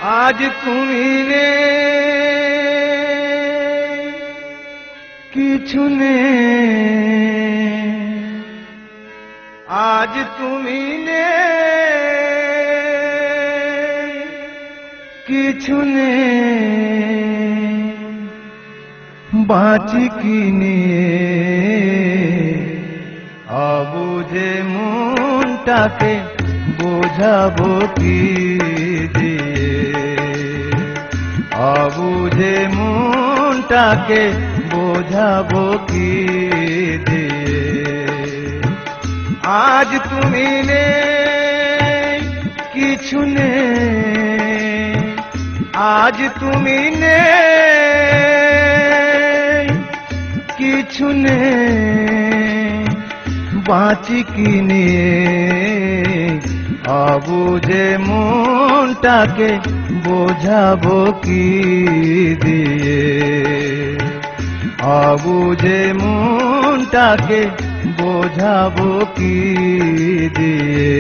आज তুমি নেই, কিছু নেই। आज তুমি নেই, কিছু নেই। বাঁচি কি নিয়ে অবুঝে মনটাকে বোঝাবো কি দিয়ে, অবুঝে মনটাকে বোঝাবো কি দিয়ে। আজ তুমি নেই, কিছু নেই। আজ তুমি নেই, কিছু নেই। বাঁচি কি নিয়ে অবুঝে মনটাকে বোঝাবো কি দিয়ে, অবুঝে মনটাকে বোঝাবো কি দিয়ে।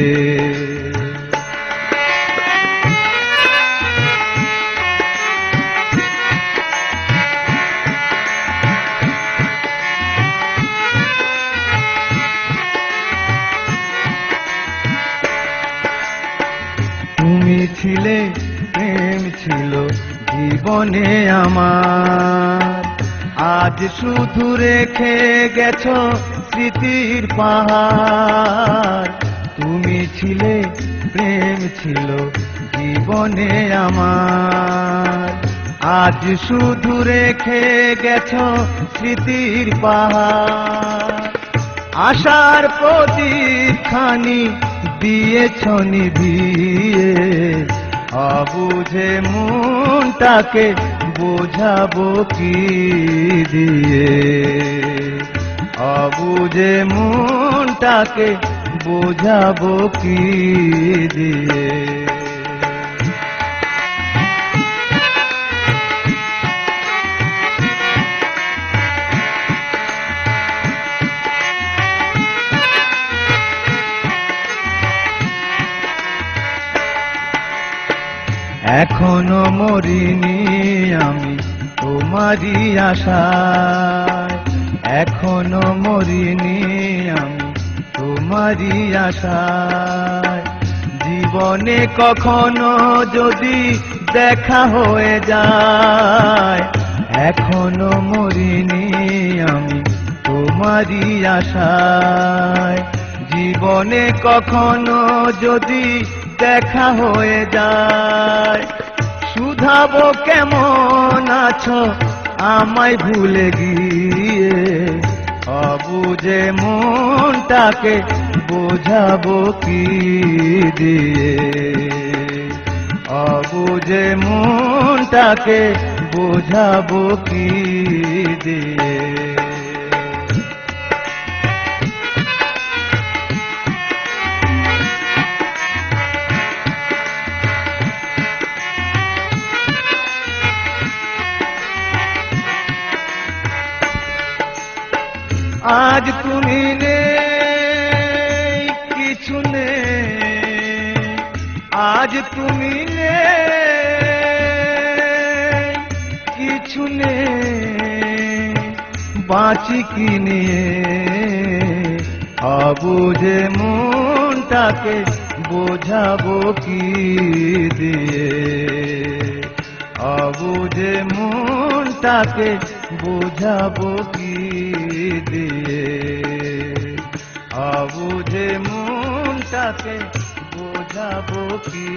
তুমি ছিলে, প্রেম ছিল জীবনে আমার, আজ শুধু রেখে গেছো স্মৃতির পাহাড়। তুমি ছিলে, প্রেম ছিল জীবনে আমার, আজ শুধু রেখে গেছো স্মৃতির পাহাড়। আশার প্রদীপ খানি দিয়েছ নিভিয়ে, অবুঝে মনটাকে বোঝাবো কি দিয়ে, অবুঝে মনটাকে বোঝাবো কি দিয়ে। এখনো মরিনি আমি তোমারই আশায়, এখনো মরিনি আমি তোমারই আশায়। জীবনে কখনো যদি দেখা হয়ে যায়, এখনো মরিনি আমি তোমারই আশায়। জীবনে কখনো যদি দেখা হয়ে যায়, শুধাবো কেমন আছো আমায় ভুলে গিয়ে, অবুঝে মনটাকে বোঝাবো কি দিয়ে, অবুঝে মনটাকে বোঝাবো কি দিয়ে। आज তুমি নেই, কিছু নেই। आज তুমি নেই, কিছু নেই। বাঁচি কি নিয়ে অবুঝে মনটাকে বোঝাবো কি দিয়ে, অবুঝে মনটাকে বোঝাবো কি দিয়ে, অবুঝে মনটাকে বোঝাবো কি